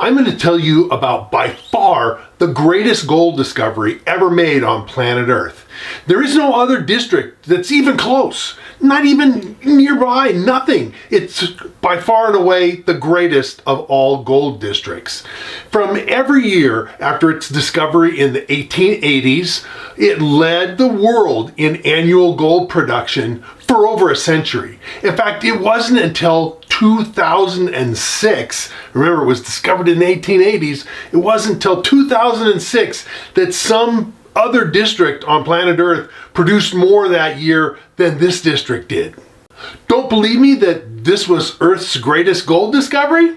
I'm going to tell you about by far the greatest gold discovery ever made on planet Earth. There is no other district that's even close, not even nearby, nothing. It's by far and away the greatest of all gold districts. From every year after its discovery in the 1880s, it led the world in annual gold production for over a century. In fact, it wasn't until 2006, remember it was discovered in the 1880s, it wasn't until 2006 that some other district on planet Earth produced more that year than this district did. Don't believe me that this was Earth's greatest gold discovery?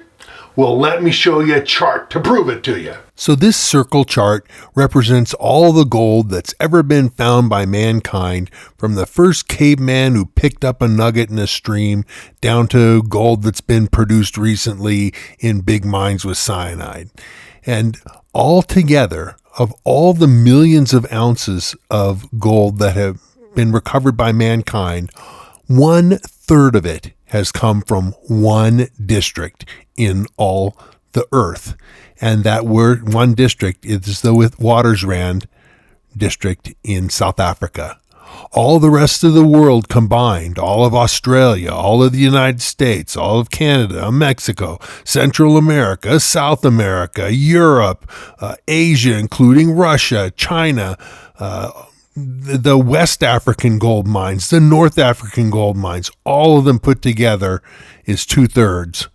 Well, let me show you a chart to prove it to you. So this circle chart represents all the gold that's ever been found by mankind, from the first caveman who picked up a nugget in a stream down to gold that's been produced recently in big mines with cyanide. And all together, of all the millions of ounces of gold that have been recovered by mankind, 1/3 of it has come from one district in all the earth. And that one district is the Witwatersrand district in South Africa. All the rest of the world combined, all of Australia, all of the United States, all of Canada, Mexico, Central America, South America, Europe, Asia, including Russia, China, the West African gold mines, the North African gold mines, all of them put together is 2/3.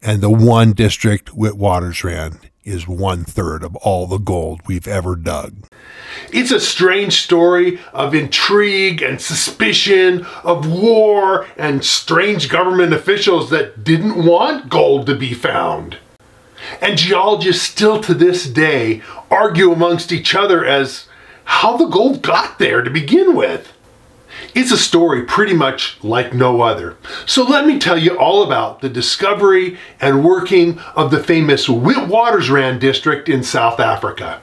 And the one district, Witwatersrand, is 1/3 of all the gold we've ever dug. It's a strange story of intrigue and suspicion, of war and strange government officials that didn't want gold to be found. And geologists still to this day argue amongst each other as how the gold got there to begin with. It's a story pretty much like no other. So let me tell you all about the discovery and working of the famous Witwatersrand district in South Africa.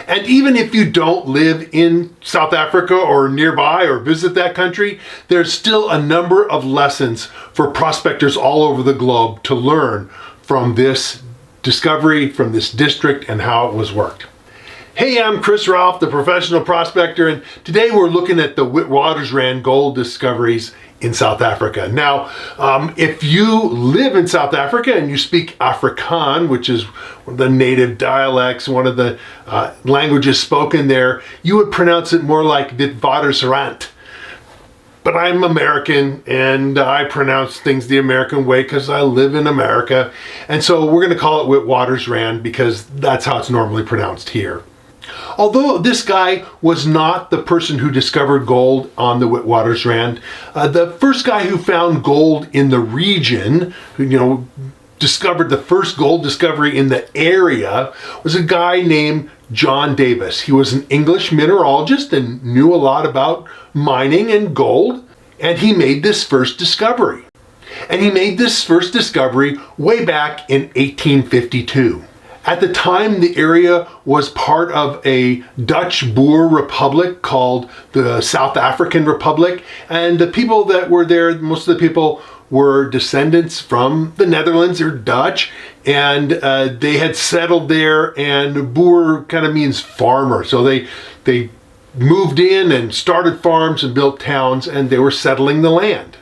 And even if you don't live in South Africa or nearby or visit that country, there's still a number of lessons for prospectors all over the globe to learn from this discovery, from this district, and how it was worked. Hey, I'm Chris Ralph, the professional prospector, and today we're looking at the Witwatersrand gold discoveries in South Africa. Now, if you live in South Africa and you speak Afrikaans, which is one of the native dialects, one of the languages spoken there, you would pronounce it more like Witwatersrand. But I'm American and I pronounce things the American way because I live in America. And so we're going to call it Witwatersrand because that's how it's normally pronounced here. Although this guy was not the person who discovered gold on the Witwatersrand, the first guy who found gold in the region, who discovered the first gold discovery in the area, was a guy named John Davis. He was an English mineralogist and knew a lot about mining and gold, and he made this first discovery. And he made this first discovery way back in 1852. At the time, the area was part of a Dutch Boer republic called the South African Republic, and the people that were there, most of the people were descendants from the Netherlands. They're Dutch, and they had settled there, and Boer kind of means farmer. So they moved in and started farms and built towns, and they were settling the land.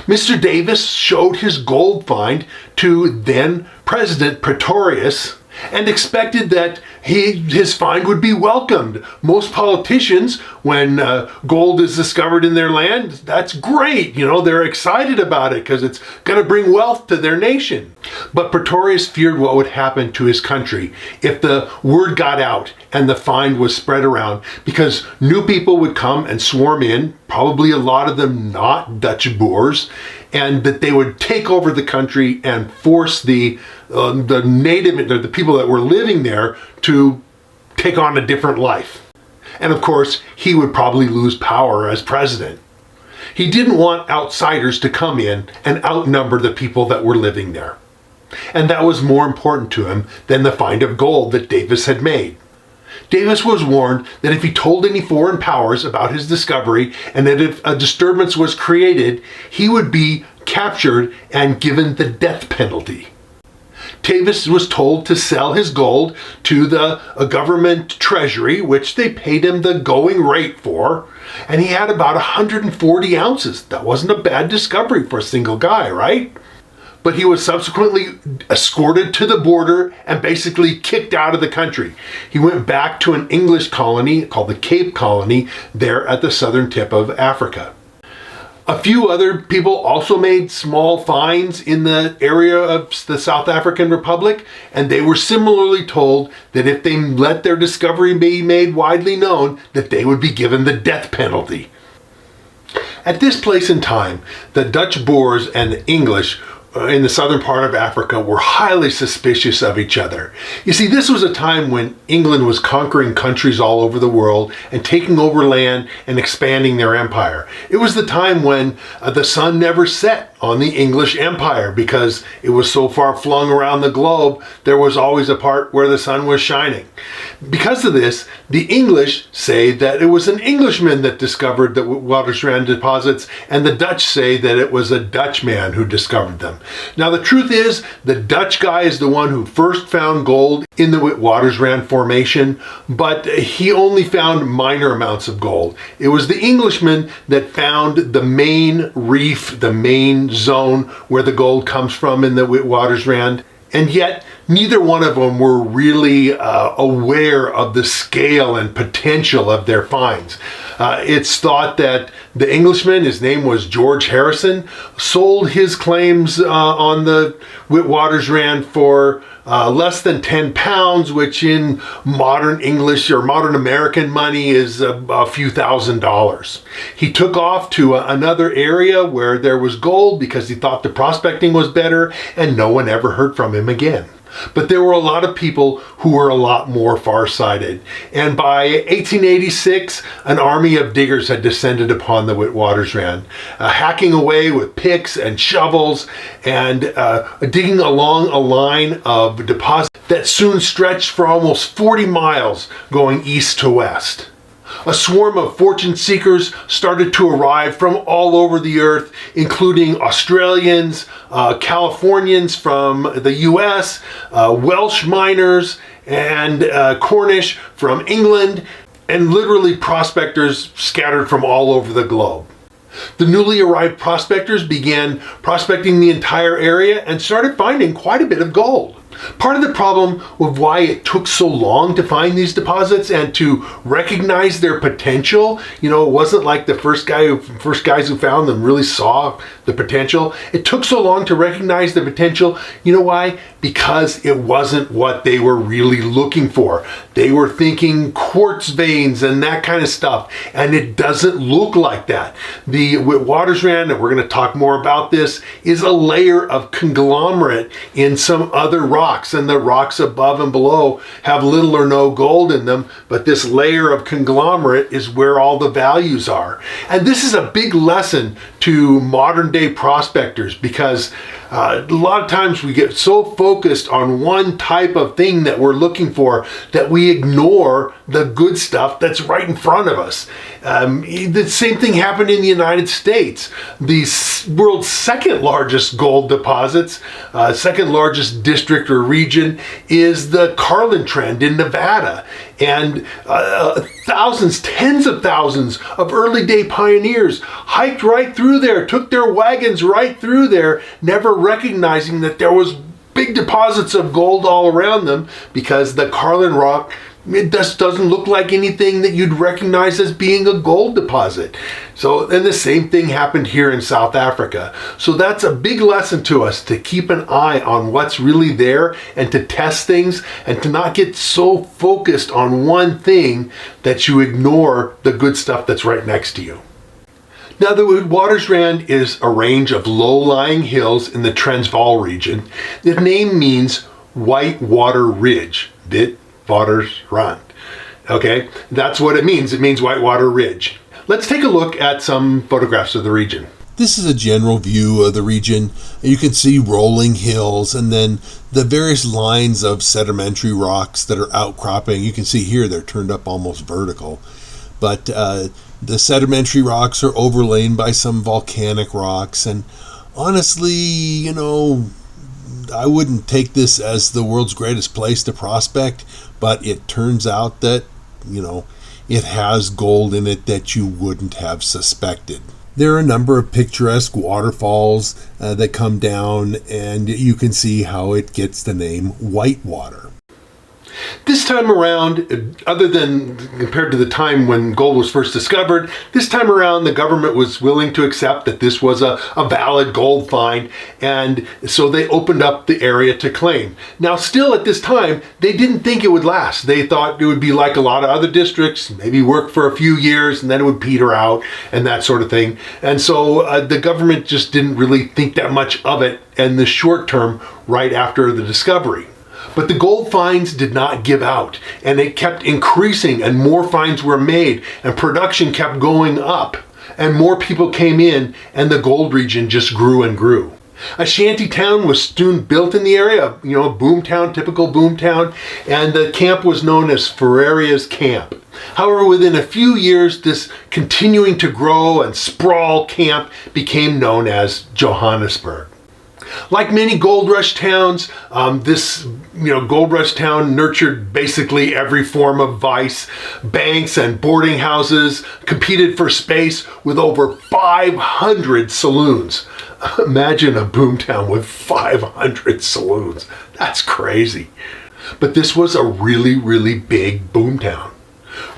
Mr. Davis showed his gold find to then President Pretorius and expected that his find would be welcomed. Most politicians, when gold is discovered in their land, that's great. They're excited about it because it's going to bring wealth to their nation. But Pretorius feared what would happen to his country if the word got out and the find was spread around, because new people would come and swarm in, probably a lot of them not Dutch Boers, and that they would take over the country and force the people that were living there to take on a different life. And of course, he would probably lose power as president. He didn't want outsiders to come in and outnumber the people that were living there. And that was more important to him than the find of gold that Davis had made. Davis was warned that if he told any foreign powers about his discovery, and that if a disturbance was created, he would be captured and given the death penalty. Tavis was told to sell his gold to the government treasury, which they paid him the going rate for, and he had about 140 ounces. That wasn't a bad discovery for a single guy, right? But he was subsequently escorted to the border and basically kicked out of the country. He went back to an English colony called the Cape Colony there at the southern tip of Africa. A few other people also made small finds in the area of the South African Republic, and they were similarly told that if they let their discovery be made widely known, that they would be given the death penalty. At this place in time, the Dutch Boers and the English in the southern part of Africa were highly suspicious of each other. You see, this was a time when England was conquering countries all over the world and taking over land and expanding their empire. It was the time when the sun never set on the English Empire because it was so far flung around the globe, there was always a part where the sun was shining. Because of this, the English say that it was an Englishman that discovered the Witwatersrand deposits, and the Dutch say that it was a Dutchman who discovered them. Now, the truth is, the Dutch guy is the one who first found gold in the Witwatersrand formation, but he only found minor amounts of gold. It was the Englishman that found the main reef, the main zone where the gold comes from in the Witwatersrand, and yet neither one of them were really aware of the scale and potential of their finds. It's thought that the Englishman, his name was George Harrison, sold his claims on the Witwatersrand for less than 10 pounds, which in modern English or modern American money is a few $1,000s. He took off to another area where there was gold because he thought the prospecting was better, and no one ever heard from him again. But there were a lot of people who were a lot more farsighted. And by 1886, an army of diggers had descended upon the Witwatersrand, hacking away with picks and shovels and digging along a line of deposits that soon stretched for almost 40 miles going east to west. A swarm of fortune seekers started to arrive from all over the earth, including Australians, Californians from the US, Welsh miners, and Cornish from England, and literally prospectors scattered from all over the globe. The newly arrived prospectors began prospecting the entire area and started finding quite a bit of gold. Part of the problem with why it took so long to find these deposits and to recognize their potential, it wasn't like the first guys who found them really saw the potential. It took so long to recognize the potential. You know why? Because it wasn't what they were really looking for. They were thinking quartz veins and that kind of stuff, and it doesn't look like that. The Witwatersrand, and we're going to talk more about this, is a layer of conglomerate in some other rocks, and the rocks above and below have little or no gold in them, but this layer of conglomerate is where all the values are. And this is a big lesson to modern day prospectors, because a lot of times we get so focused on one type of thing that we're looking for that we ignore the good stuff that's right in front of us. The same thing happened in the United States. The world's second largest gold deposits, second largest district or region, is the Carlin Trend in Nevada. And thousands, tens of thousands of early day pioneers hiked right through there, took their wagons right through there, never recognizing that there was big deposits of gold all around them, because the Carlin rock, it just doesn't look like anything that you'd recognize as being a gold deposit. And the same thing happened here in South Africa. So that's a big lesson to us, to keep an eye on what's really there and to test things, and to not get so focused on one thing that you ignore the good stuff that's right next to you. Now, the Witwatersrand is a range of low-lying hills in the Transvaal region. The name means Whitewater Ridge. Witwatersrand. Okay, that's what it means. It means Whitewater Ridge. Let's take a look at some photographs of the region. This is a general view of the region. You can see rolling hills and then the various lines of sedimentary rocks that are outcropping. You can see here they're turned up almost vertical. But the sedimentary rocks are overlain by some volcanic rocks. And honestly, I wouldn't take this as the world's greatest place to prospect, but it turns out that, it has gold in it that you wouldn't have suspected. There are a number of picturesque waterfalls that come down, and you can see how it gets the name Whitewater. This time around, other than compared to the time when gold was first discovered, this time around the government was willing to accept that this was a valid gold find, and so they opened up the area to claim. Now, still at this time, they didn't think it would last. They thought it would be like a lot of other districts, maybe work for a few years and then it would peter out and that sort of thing. And so the government just didn't really think that much of it in the short term right after the discovery. But the gold finds did not give out, and it kept increasing, and more finds were made, and production kept going up, and more people came in, and the gold region just grew and grew. A shanty town was soon built in the area, boom town, typical boom town, and the camp was known as Ferreria's Camp. However, within a few years, this continuing to grow and sprawl camp became known as Johannesburg. Like many gold rush towns, this gold rush town nurtured basically every form of vice. Banks and boarding houses competed for space with over 500 saloons. Imagine a boomtown with 500 saloons. That's crazy. But this was a really, really big boomtown.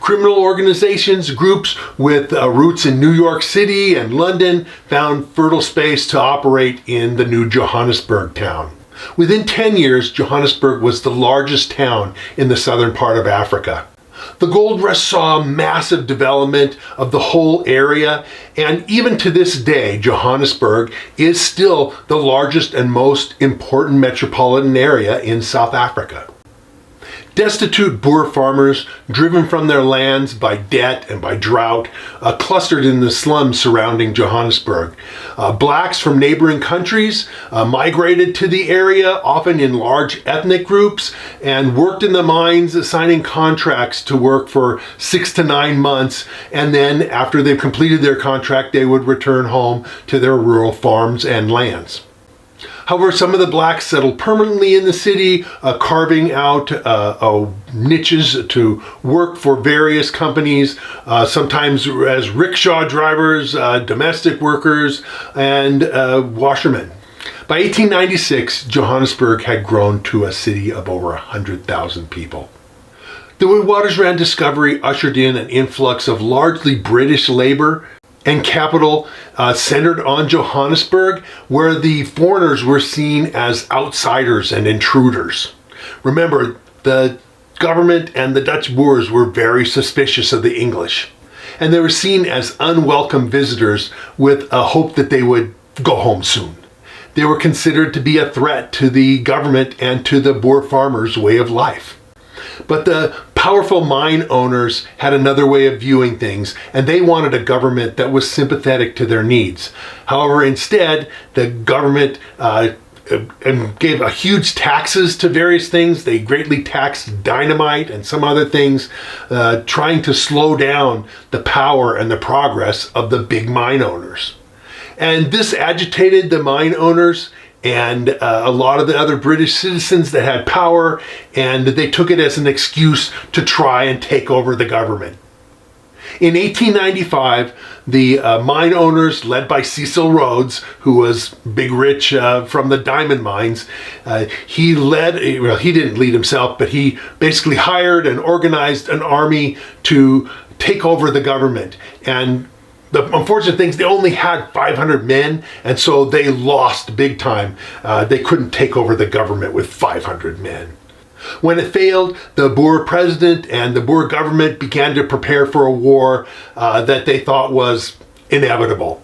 Criminal organizations, groups with roots in New York City and London found fertile space to operate in the new Johannesburg town. Within 10 years, Johannesburg was the largest town in the southern part of Africa. The gold rush saw massive development of the whole area, and even to this day, Johannesburg is still the largest and most important metropolitan area in South Africa. Destitute Boer farmers, driven from their lands by debt and by drought, clustered in the slums surrounding Johannesburg. Blacks from neighboring countries migrated to the area, often in large ethnic groups, and worked in the mines, signing contracts to work for 6 to 9 months, and then after they've completed their contract, they would return home to their rural farms and lands. However, some of the blacks settled permanently in the city, carving out niches to work for various companies, sometimes as rickshaw drivers, domestic workers, and washermen. By 1896, Johannesburg had grown to a city of over 100,000 people. The Witwatersrand discovery ushered in an influx of largely British labor and capital centered on Johannesburg, where the foreigners were seen as outsiders and intruders. Remember, the government and the Dutch Boers were very suspicious of the English, and they were seen as unwelcome visitors with a hope that they would go home soon. They were considered to be a threat to the government and to the Boer farmers' way of life. But the powerful mine owners had another way of viewing things, and they wanted a government that was sympathetic to their needs. However, instead, the government gave a huge taxes to various things. They greatly taxed dynamite and some other things, trying to slow down the power and the progress of the big mine owners. And this agitated the mine owners and a lot of the other British citizens that had power, and they took it as an excuse to try and take over the government. In 1895, the mine owners, led by Cecil Rhodes, who was big rich from the diamond mines, he didn't lead himself, but he basically hired and organized an army to take over the government. And the unfortunate thing is they only had 500 men, and so they lost big time. They couldn't take over the government with 500 men. When it failed, the Boer president and the Boer government began to prepare for a war that they thought was inevitable.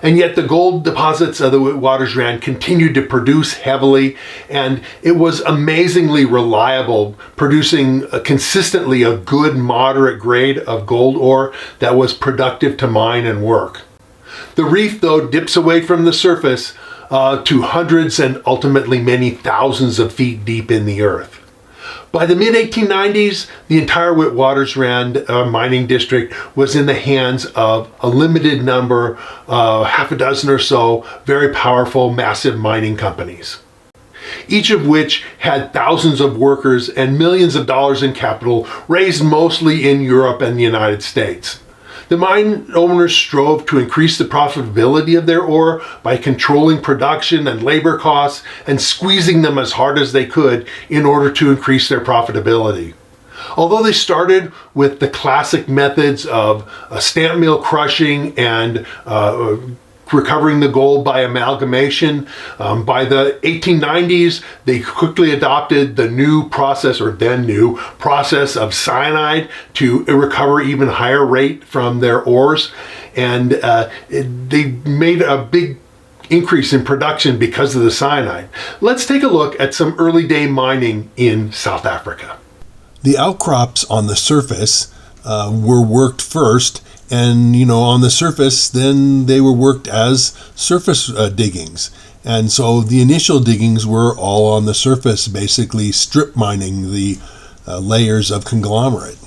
And yet the gold deposits of the Witwatersrand continued to produce heavily, and it was amazingly reliable, producing consistently a good moderate grade of gold ore that was productive to mine and work. The reef, though, dips away from the surface to hundreds and ultimately many thousands of feet deep in the earth. By the mid-1890s, the entire Witwatersrand mining district was in the hands of a limited number, half a dozen or so, very powerful, massive mining companies. each of which had thousands of workers and millions of dollars in capital raised mostly in Europe and the United States. The mine owners strove to increase the profitability of their ore by controlling production and labor costs and squeezing them as hard as they could in order to increase their profitability. Although they started with the classic methods of stamp mill crushing and recovering the gold by amalgamation, by the 1890s, they quickly adopted the new process of cyanide to recover even higher rate from their ores. And they made a big increase in production because of the cyanide. Let's take a look at some early day mining in South Africa. The outcrops on the surface were worked first, and on the surface then they were worked as surface diggings. And so the initial diggings were all on the surface, basically strip mining the layers of conglomerate.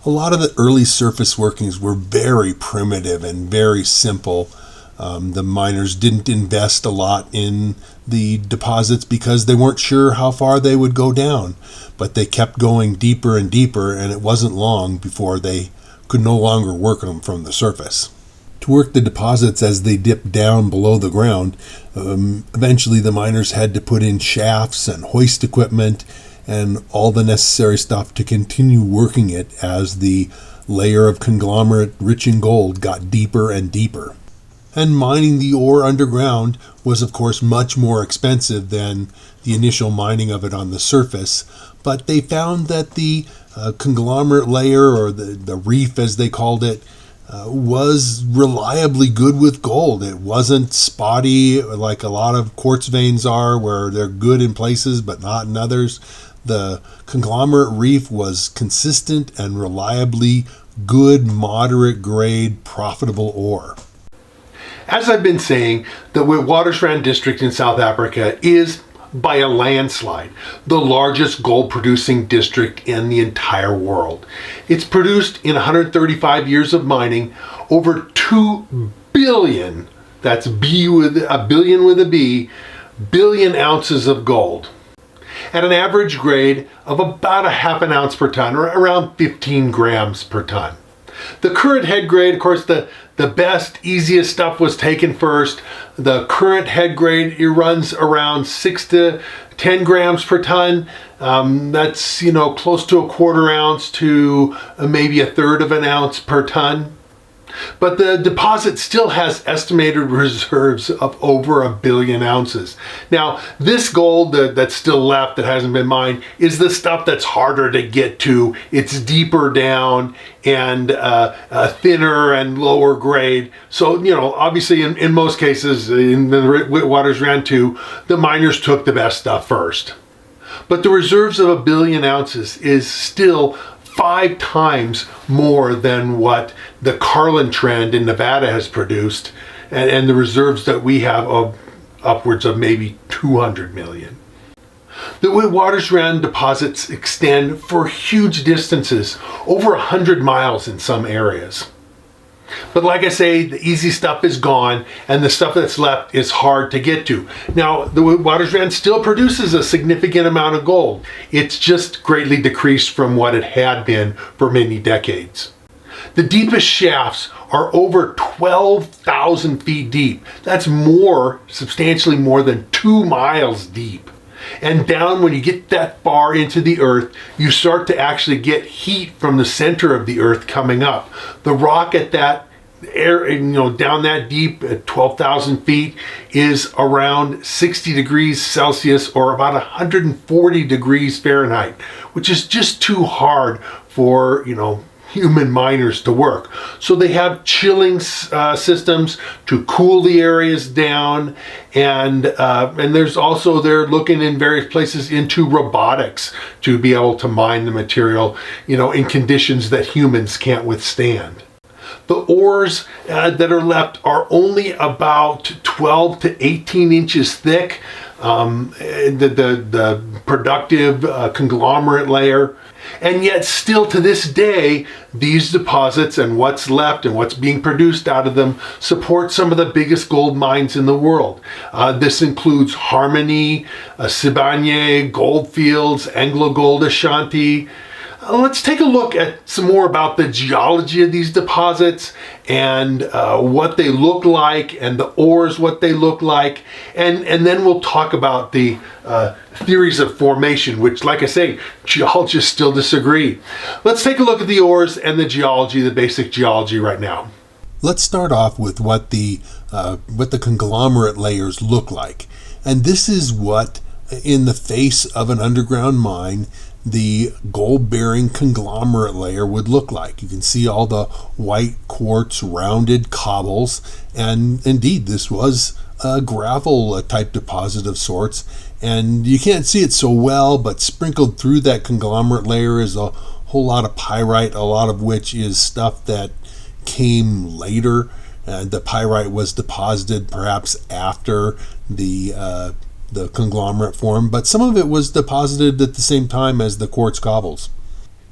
A lot of the early surface workings were very primitive and very simple. The miners didn't invest a lot in the deposits because they weren't sure how far they would go down, but they kept going deeper and deeper, and it wasn't long before they could no longer work them from the surface. To work the deposits as they dipped down below the ground, eventually the miners had to put in shafts and hoist equipment and all the necessary stuff to continue working it as the layer of conglomerate rich in gold got deeper and deeper. And mining the ore underground was, of course, much more expensive than the initial mining of it on the surface, but they found that the conglomerate layer, or the reef as they called it, was reliably good with gold. It wasn't spotty like a lot of quartz veins are, where they're good in places but not in others. The conglomerate reef was consistent and reliably good, moderate grade, profitable ore. As I've been saying, the Witwatersrand district in South Africa is, by a landslide, the largest gold producing district in the entire world. It's produced in 135 years of mining over 2 billion, that's B with a billion with a B, billion ounces of gold, at an average grade of about a half an ounce per ton, or around 15 grams per ton. The current head grade, of course, the best, easiest stuff was taken first. The current head grade, it runs around 6 to 10 grams per ton. That's, close to a quarter ounce to maybe a third of an ounce per ton. But the deposit still has estimated reserves of over 1 billion ounces. Now, this gold that's still left that hasn't been mined is the stuff that's harder to get to. It's deeper down and thinner and lower grade. So, obviously in most cases, in the Witwatersrand too, the miners took the best stuff first. But the reserves of 1 billion ounces is still 5 times more than what the Carlin Trend in Nevada has produced, and the reserves that we have of upwards of maybe 200 million. The Witwatersrand deposits extend for huge distances, over 100 miles in some areas. But like I say, the easy stuff is gone, and the stuff that's left is hard to get to. Now, the Witwatersrand still produces a significant amount of gold. It's just greatly decreased from what it had been for many decades. The deepest shafts are over 12,000 feet deep. That's substantially more than 2 miles deep. And down, when you get that far into the earth, you start to actually get heat from the center of the earth coming up. The rock at that down that deep at 12,000 feet is around 60 degrees Celsius, or about 140 degrees Fahrenheit, which is just too hard for, human miners to work. So they have chilling systems to cool the areas down, and there's also, they're looking in various places into robotics to be able to mine the material, in conditions that humans can't withstand. The ores that are left are only about 12 to 18 inches thick. the productive conglomerate layer. And yet still to this day, these deposits and what's left and what's being produced out of them support some of the biggest gold mines in the world. This includes Harmony, Sibanye, Goldfields, AngloGold Ashanti. Let's take a look at some more about the geology of these deposits and what they look like, and the ores, what they look like, and then we'll talk about the theories of formation, which, like I say, geologists still disagree. Let's take a look at the ores and the geology, the basic geology right now. Let's start off with what the conglomerate layers look like. And this is what, in the face of an underground mine, the gold-bearing conglomerate layer would look like. You can see all the white quartz rounded cobbles, and indeed this was a gravel type deposit of sorts, and you can't see it so well, but sprinkled through that conglomerate layer is a whole lot of pyrite, a lot of which is stuff that came later. The pyrite was deposited perhaps after the conglomerate form, but some of it was deposited at the same time as the quartz cobbles.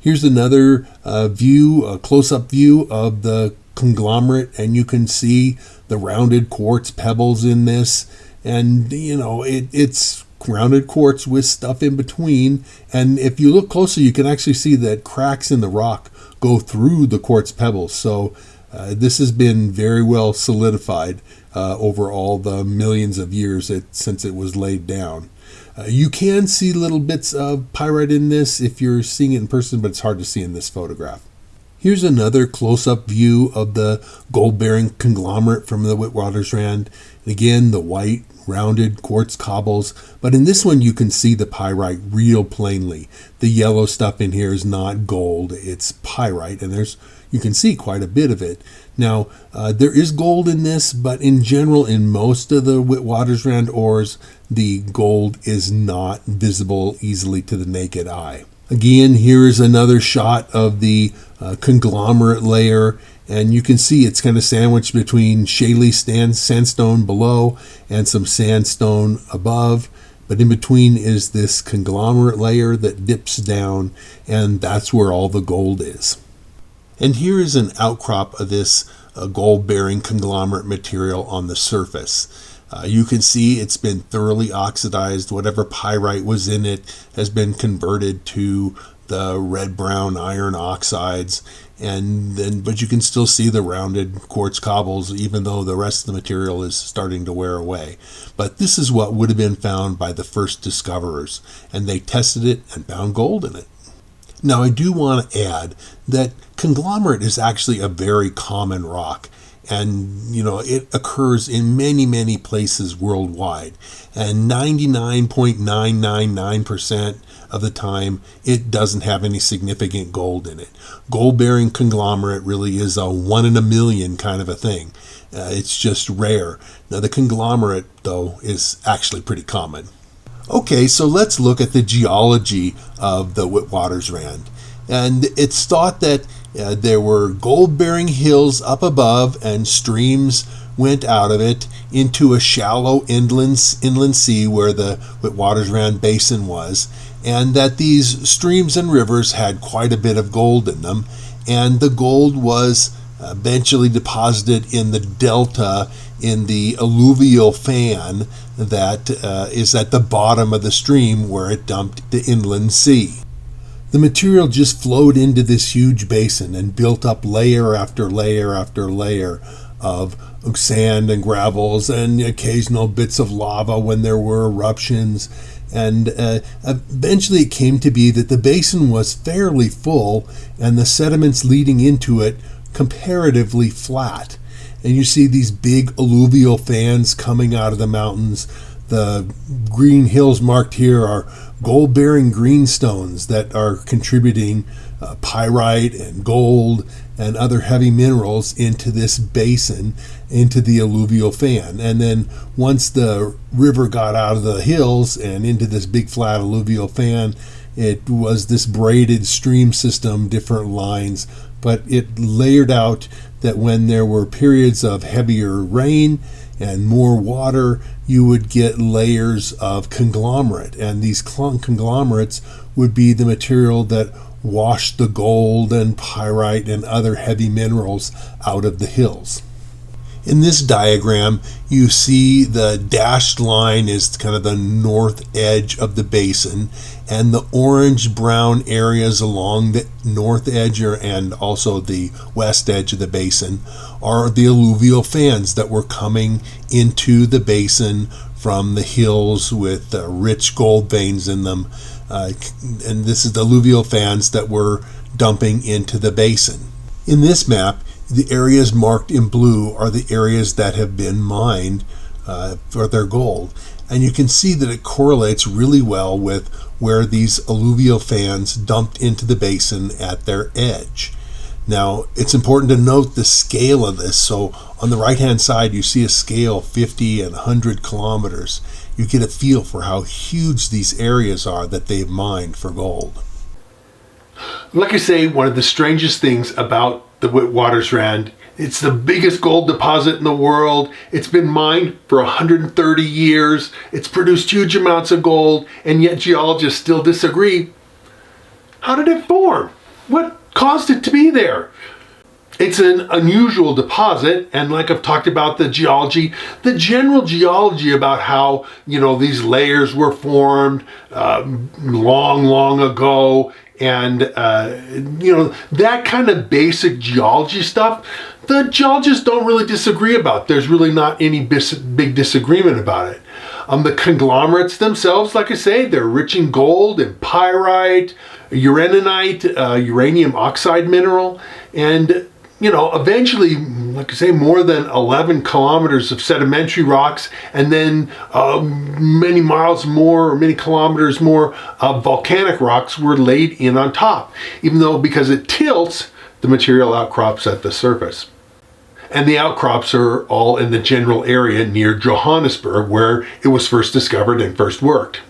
Here's another view, a close-up view of the conglomerate, and you can see the rounded quartz pebbles in this, and it's rounded quartz with stuff in between, and if you look closer you can actually see that cracks in the rock go through the quartz pebbles. So this has been very well solidified over all the millions of years since it was laid down. You can see little bits of pyrite in this if you're seeing it in person, but it's hard to see in this photograph. Here's another close-up view of the gold-bearing conglomerate from the Witwatersrand. Again, the white, rounded quartz cobbles, but in this one you can see the pyrite real plainly. The yellow stuff in here is not gold, it's pyrite, and you can see quite a bit of it. Now, there is gold in this, but in general, in most of the Witwatersrand ores, the gold is not visible easily to the naked eye. Again, here is another shot of the conglomerate layer, and you can see it's kind of sandwiched between shaly sandstone below and some sandstone above, but in between is this conglomerate layer that dips down, and that's where all the gold is. And here is an outcrop of this gold-bearing conglomerate material on the surface. You can see it's been thoroughly oxidized. Whatever pyrite was in it has been converted to the red-brown iron oxides, but you can still see the rounded quartz cobbles, even though the rest of the material is starting to wear away. But this is what would have been found by the first discoverers, and they tested it and found gold in it. Now, I do want to add that conglomerate is actually a very common rock, and it occurs in many, many places worldwide, and 99.999% of the time it doesn't have any significant gold in it. Gold-bearing conglomerate really is a 1 in a million kind of a thing. It's just rare. Now, the conglomerate, though, is actually pretty common. Okay, so let's look at the geology of the Witwatersrand. And it's thought that there were gold-bearing hills up above, and streams went out of it into a shallow inland sea where the Witwatersrand Basin was, and that these streams and rivers had quite a bit of gold in them, and the gold was eventually deposited in the delta in the alluvial fan that is at the bottom of the stream where it dumped the inland sea. The material just flowed into this huge basin and built up layer after layer after layer of sand and gravels and occasional bits of lava when there were eruptions. And eventually it came to be that the basin was fairly full and the sediments leading into it comparatively flat. And you see these big alluvial fans coming out of the mountains. The green hills marked here are gold-bearing greenstones that are contributing pyrite and gold and other heavy minerals into this basin, into the alluvial fan. And then once the river got out of the hills and into this big flat alluvial fan, it was this braided stream system, different lines, but it layered out that when there were periods of heavier rain and more water, you would get layers of conglomerate, and these conglomerates would be the material that washed the gold and pyrite and other heavy minerals out of the hills. In this diagram, you see the dashed line is kind of the north edge of the basin, and the orange-brown areas along the north edge and also the west edge of the basin are the alluvial fans that were coming into the basin from the hills with rich gold veins in them. And this is the alluvial fans that were dumping into the basin. In this map, the areas marked in blue are the areas that have been mined for their gold. And you can see that it correlates really well with where these alluvial fans dumped into the basin at their edge. Now, it's important to note the scale of this. So on the right-hand side, you see a scale 50 and 100 kilometers. You get a feel for how huge these areas are that they've mined for gold. Like I say, one of the strangest things about the Witwatersrand, it's the biggest gold deposit in the world. It's been mined for 130 years. It's produced huge amounts of gold, and yet geologists still disagree. How did it form? What caused it to be there? It's an unusual deposit, and like I've talked about the geology, the general geology about how, these layers were formed long ago, and that kind of basic geology stuff, the geologists don't really disagree about. There's really not any big disagreement about it. The conglomerates themselves, like I say, they're rich in gold and pyrite, uraninite, uranium oxide mineral, and eventually, like I say, more than 11 kilometers of sedimentary rocks, and then many miles more, or many kilometers more of volcanic rocks were laid in on top, even though because it tilts, the material outcrops at the surface. And the outcrops are all in the general area near Johannesburg, where it was first discovered and first worked.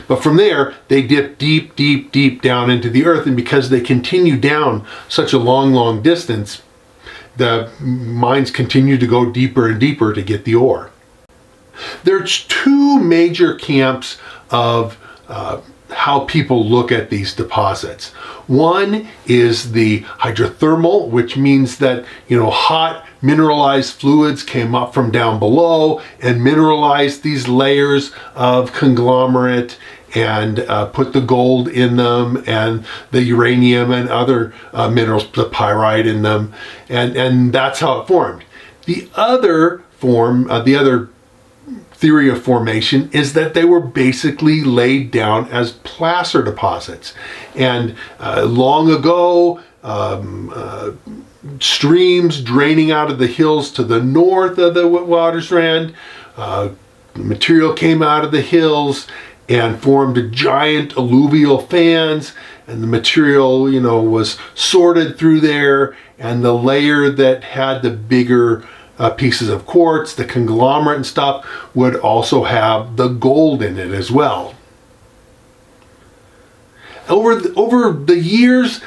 But from there, they dip deep down into the earth, and because they continue down such a long distance, the mines continue to go deeper and deeper to get the ore. There's two major camps of how people look at these deposits. One is the hydrothermal, which means that, hot mineralized fluids came up from down below and mineralized these layers of conglomerate and put the gold in them and the uranium and other minerals, the pyrite in them, and that's how it formed. The other theory of formation is that they were basically laid down as placer deposits. And long ago, streams draining out of the hills to the north of the Witwatersrand, material came out of the hills and formed giant alluvial fans, and the material, was sorted through there, and the layer that had the bigger pieces of quartz, the conglomerate and stuff, would also have the gold in it as well. Over the years,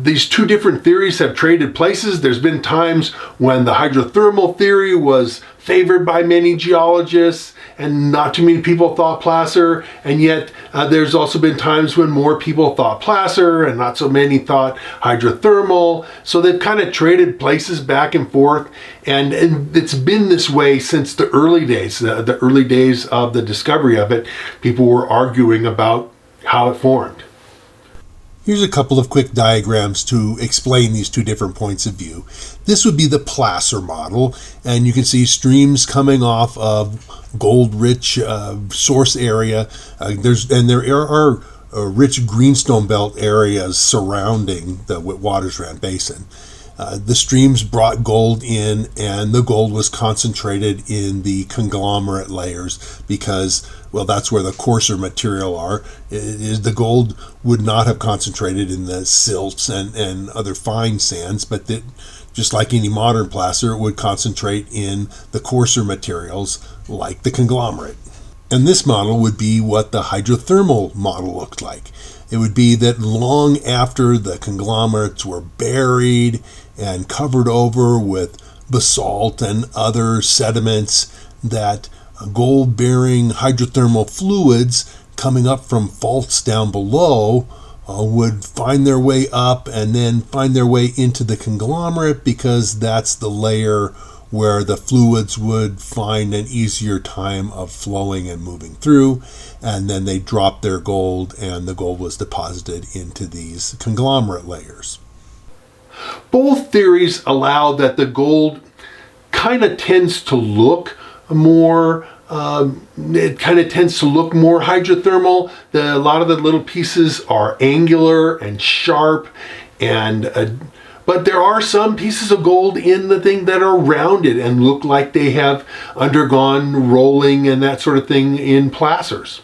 these two different theories have traded places. There's been times when the hydrothermal theory was favored by many geologists and not too many people thought placer, and yet there's also been times when more people thought placer and not so many thought hydrothermal. So they've kind of traded places back and forth, and it's been this way since the early days. The early days of the discovery of it, people were arguing about how it formed. Here's a couple of quick diagrams to explain these two different points of view. This would be the placer model, and you can see streams coming off of gold-rich source area. There are rich greenstone belt areas surrounding the Witwatersrand Basin. The streams brought gold in, and the gold was concentrated in the conglomerate layers because, well, that's where the coarser material are. The gold would not have concentrated in the silts and other fine sands, but that, just like any modern placer, it would concentrate in the coarser materials like the conglomerate. And this model would be what the hydrothermal model looked like. It would be that long after the conglomerates were buried and covered over with basalt and other sediments, that gold-bearing hydrothermal fluids coming up from faults down below would find their way up and then find their way into the conglomerate, because that's the layer where the fluids would find an easier time of flowing and moving through, and then they dropped their gold and the gold was deposited into these conglomerate layers. Both theories allow that the gold kind of tends to look more hydrothermal. A lot of the little pieces are angular and sharp, but there are some pieces of gold in the thing that are rounded and look like they have undergone rolling and that sort of thing in placers.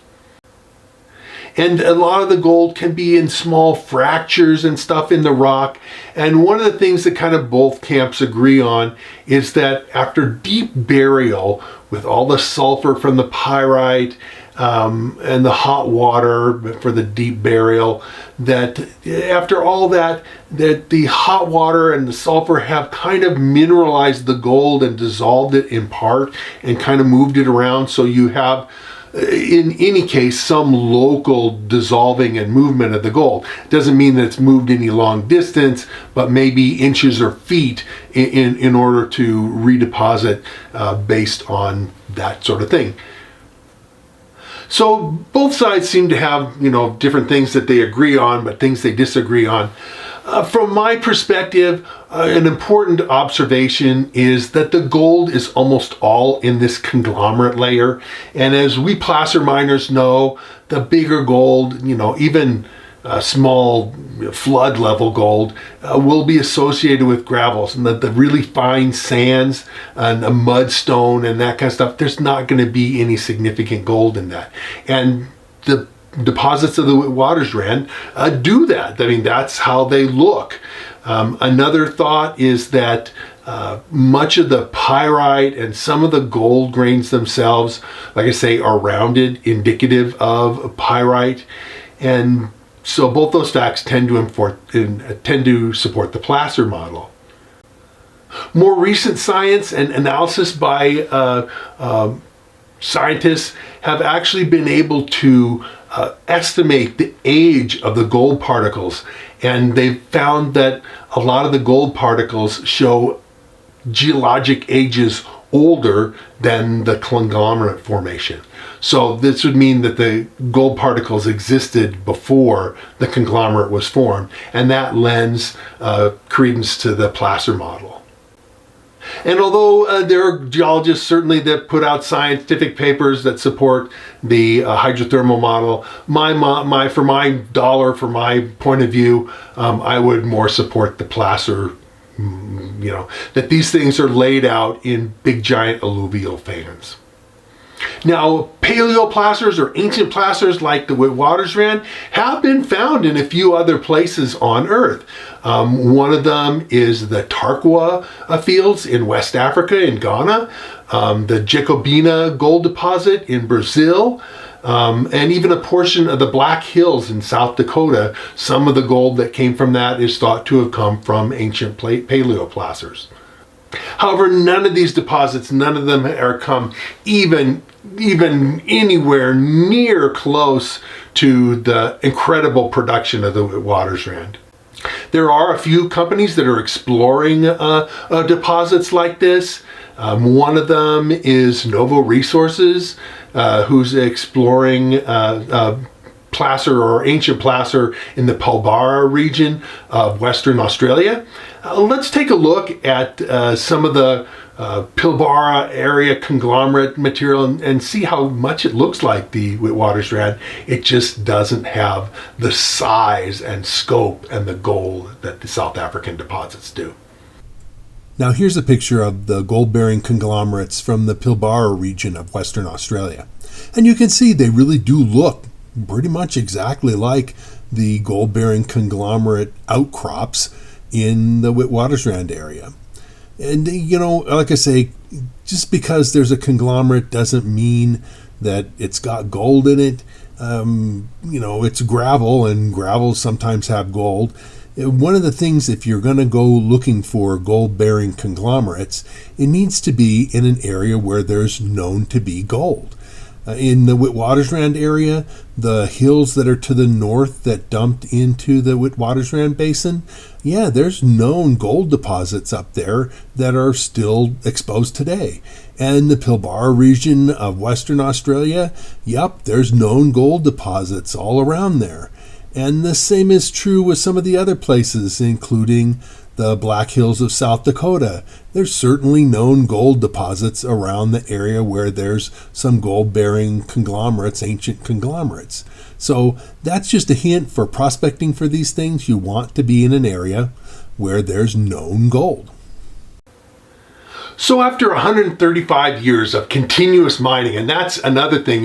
And a lot of the gold can be in small fractures and stuff in the rock. And one of the things that kind of both camps agree on is that after deep burial, with all the sulfur from the pyrite and the hot water for the deep burial, that after all that the hot water and the sulfur have kind of mineralized the gold and dissolved it in part and kind of moved it around. So you have, in any case, some local dissolving and movement of the gold. It doesn't mean that it's moved any long distance, but maybe inches or feet in order to redeposit based on that sort of thing. So both sides seem to have, different things that they agree on, but things they disagree on. From my perspective, an important observation is that the gold is almost all in this conglomerate layer. And as we placer miners know, the bigger gold, even small flood level gold, will be associated with gravels, and the really fine sands and the mudstone and that kind of stuff, there's not going to be any significant gold in that. And the deposits of the Witwatersrand do that. I mean, that's how they look. Another thought is that much of the pyrite and some of the gold grains themselves, like I say, are rounded, indicative of pyrite. And so both those facts tend to support the placer model. More recent science and analysis by scientists have actually been able to estimate the age of the gold particles, and they've found that a lot of the gold particles show geologic ages older than the conglomerate formation. So this would mean that the gold particles existed before the conglomerate was formed, and that lends credence to the placer model. And although there are geologists certainly that put out scientific papers that support the hydrothermal model, for my point of view, I would more support the placer. That these things are laid out in big giant alluvial fans. Now, paleoplacers or ancient placers like the Witwatersrand have been found in a few other places on Earth. One of them is the Tarkwa fields in West Africa in Ghana, the Jacobina gold deposit in Brazil, and even a portion of the Black Hills in South Dakota. Some of the gold that came from that is thought to have come from ancient paleoplacers. However, none of these deposits, none of them are come even anywhere near close to the incredible production of the Witwatersrand. There are a few companies that are exploring deposits like this. One of them is Novo Resources, who's exploring placer or ancient placer in the Pilbara region of Western Australia. Let's take a look at some of the Pilbara area conglomerate material and see how much it looks like the Witwatersrand. It just doesn't have the size and scope and the gold that the South African deposits do. Now here's a picture of the gold-bearing conglomerates from the Pilbara region of Western Australia. And you can see they really do look pretty much exactly like the gold-bearing conglomerate outcrops in the Witwatersrand area. And, like I say, just because there's a conglomerate doesn't mean that it's got gold in it. It's gravel, and gravels sometimes have gold. One of the things, if you're going to go looking for gold-bearing conglomerates, it needs to be in an area where there's known to be gold. In the Witwatersrand area, the hills that are to the north that dumped into the Witwatersrand Basin, yeah, there's known gold deposits up there that are still exposed today. And the Pilbara region of Western Australia, yep, there's known gold deposits all around there. And the same is true with some of the other places, including the Black Hills of South Dakota. There's certainly known gold deposits around the area where there's some gold-bearing conglomerates, ancient conglomerates. So that's just a hint for prospecting for these things. You want to be in an area where there's known gold. So after 135 years of continuous mining, and that's another thing,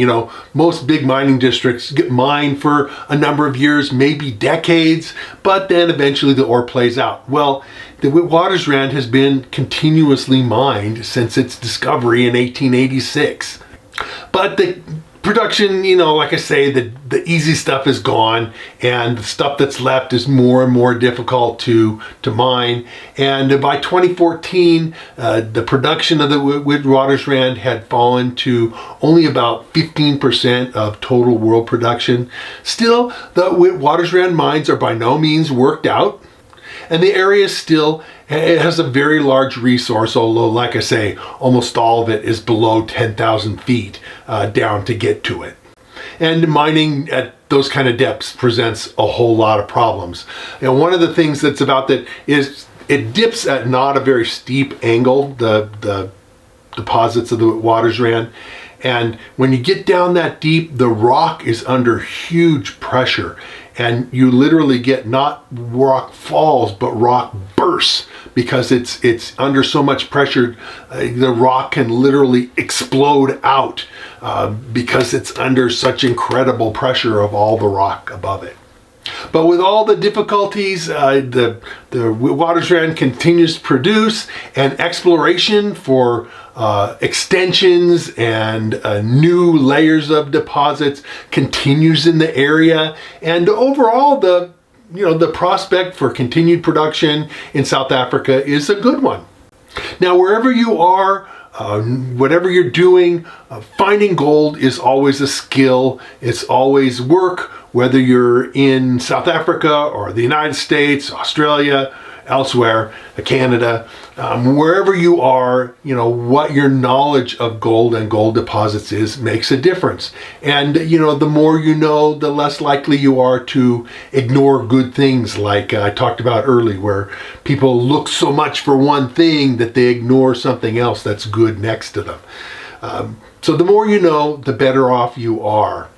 most big mining districts get mined for a number of years, maybe decades, but then eventually the ore plays out. Well, the Witwatersrand has been continuously mined since its discovery in 1886. But the production, like I say, the easy stuff is gone, and the stuff that's left is more and more difficult to mine. And by 2014, the production of the Witwatersrand had fallen to only about 15% of total world production. Still, the Witwatersrand mines are by no means worked out, and the area still has a very large resource, although, like I say, almost all of it is below 10,000 feet down to get to it. And mining at those kind of depths presents a whole lot of problems. One of the things that's about that is it dips at not a very steep angle, the deposits of the Witwatersrand. And when you get down that deep, the rock is under huge pressure. And you literally get not rock falls, but rock bursts, because it's under so much pressure. The rock can literally explode out because it's under such incredible pressure of all the rock above it. But with all the difficulties, the Witwatersrand continues to produce, and exploration for extensions and new layers of deposits continues in the area. And overall, the prospect for continued production in South Africa is a good one. Now, wherever you are, whatever you're doing, finding gold is always a skill. It's always work, whether you're in South Africa or the United States, Australia, elsewhere, Canada, wherever you are, what your knowledge of gold and gold deposits is makes a difference. And, the more you know, the less likely you are to ignore good things, like I talked about earlier, where people look so much for one thing that they ignore something else that's good next to them. So the more you know, the better off you are.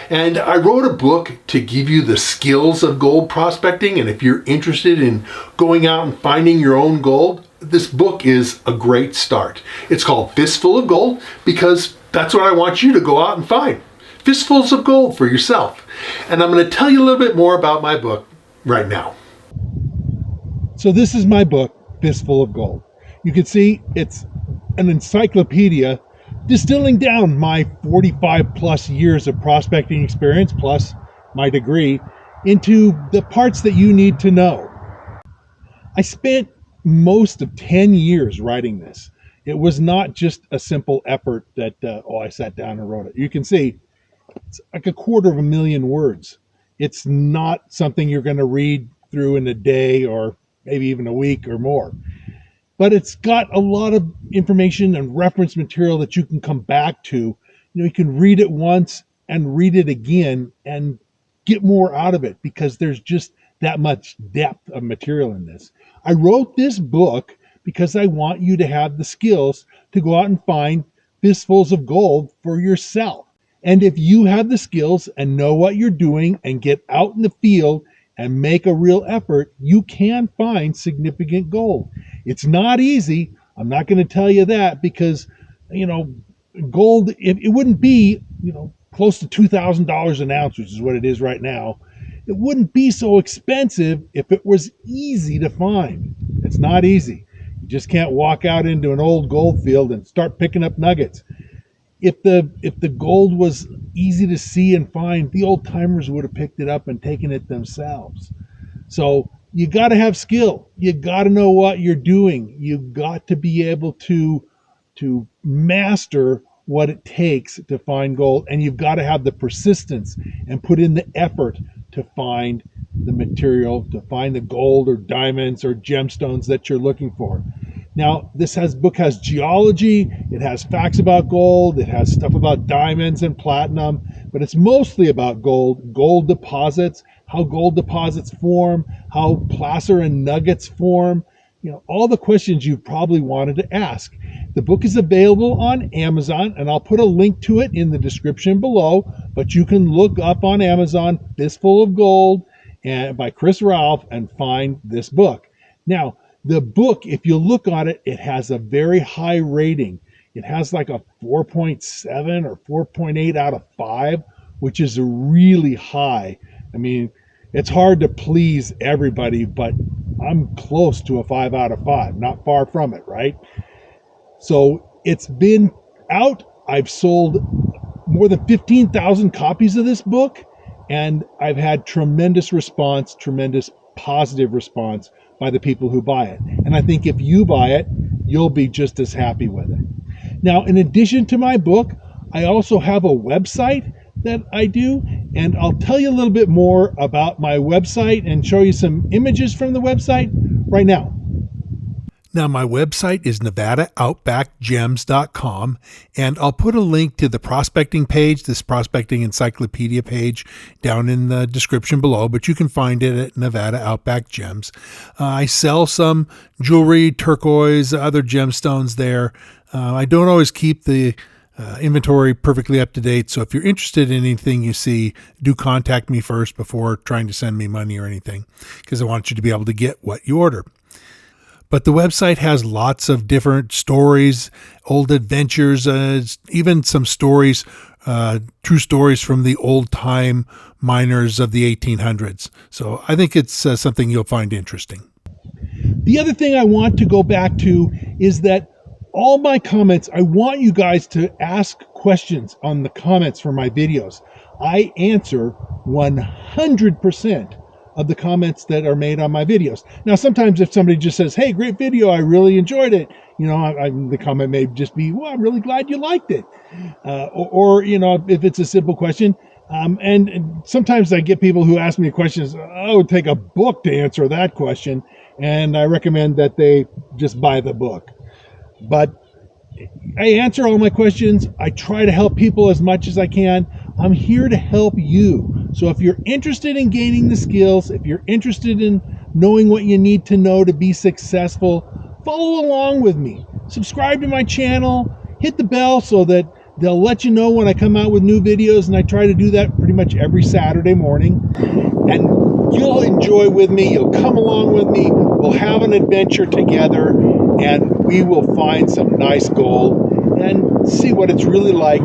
And I wrote a book to give you the skills of gold prospecting. And if you're interested in going out and finding your own gold, this book is a great start. It's called Fistful of Gold, because that's what I want you to go out and find. Fistfuls of gold for yourself. And I'm going to tell you a little bit more about my book right now. So this is my book, Fistful of Gold. You can see it's an encyclopedia distilling down my 45 plus years of prospecting experience plus my degree into the parts that you need to know. I spent most of 10 years writing this. It was not just a simple effort that, I sat down and wrote it. You can see it's like 250,000 words. It's not something you're going to read through in a day or maybe even a week or more. But it's got a lot of information and reference material that you can come back to. You can read it once and read it again and get more out of it, because there's just that much depth of material in this. I wrote this book because I want you to have the skills to go out and find fistfuls of gold for yourself. And if you have the skills and know what you're doing and get out in the field and make a real effort, you can find significant gold. It's not easy. I'm not going to tell you that, because, gold, it wouldn't be, close to $2,000 an ounce, which is what it is right now. It wouldn't be so expensive if it was easy to find. It's not easy. You just can't walk out into an old gold field and start picking up nuggets. If the gold was easy to see and find, the old timers would have picked it up and taken it themselves. So you got to have skill. You got to know what you're doing. You got to be able to master what it takes to find gold, and you've got to have the persistence and put in the effort to find the material, to find the gold or diamonds or gemstones that you're looking for. Now, book has geology, it has facts about gold, it has stuff about diamonds and platinum, but it's mostly about gold deposits, how gold deposits form, how placer and nuggets form, all the questions you probably wanted to ask. The book is available on Amazon, and I'll put a link to it in the description below, but you can look up on Amazon Fistful of Gold and by Chris Ralph and find this book. Now, the book, if you look at it, it has a very high rating. It has like a 4.7 or 4.8 out of 5, which is really high. I mean, it's hard to please everybody, but I'm close to a 5 out of 5, not far from it, right? So it's been out. I've sold more than 15,000 copies of this book, and I've had tremendous response, tremendous positive response by the people who buy it. And I think if you buy it, you'll be just as happy with it. Now, in addition to my book, I also have a website that I do, and I'll tell you a little bit more about my website and show you some images from the website right now. Now, my website is nevadaoutbackgems.com, and I'll put a link to the prospecting page, this prospecting encyclopedia page, down in the description below, but you can find it at Nevada Outback Gems. I sell some jewelry, turquoise, other gemstones there. I don't always keep the inventory perfectly up to date, so if you're interested in anything you see, do contact me first before trying to send me money or anything, because I want you to be able to get what you order. But the website has lots of different stories, old adventures, even some stories, true stories from the old-time miners of the 1800s. So I think it's something you'll find interesting. The other thing I want to go back to is that all my comments, I want you guys to ask questions on the comments for my videos. I answer 100% of the comments that are made on my videos. Now, sometimes if somebody just says, hey, great video, I really enjoyed it, the comment may just be, well, I'm really glad you liked it. Or if it's a simple question. And sometimes I get people who ask me questions, I would take a book to answer that question. And I recommend that they just buy the book. But I answer all my questions. I try to help people as much as I can. I'm here to help you. So if you're interested in gaining the skills, if you're interested in knowing what you need to know to be successful, follow along with me. Subscribe to my channel, hit the bell so that they'll let you know when I come out with new videos, and I try to do that pretty much every Saturday morning. And you'll enjoy with me, you'll come along with me, we'll have an adventure together, and we will find some nice gold and see what it's really like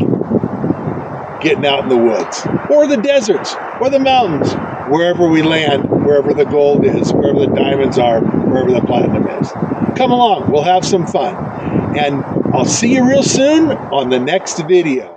getting out in the woods, or the deserts, or the mountains, wherever we land, wherever the gold is, wherever the diamonds are, wherever the platinum is. Come along, we'll have some fun. And I'll see you real soon on the next video.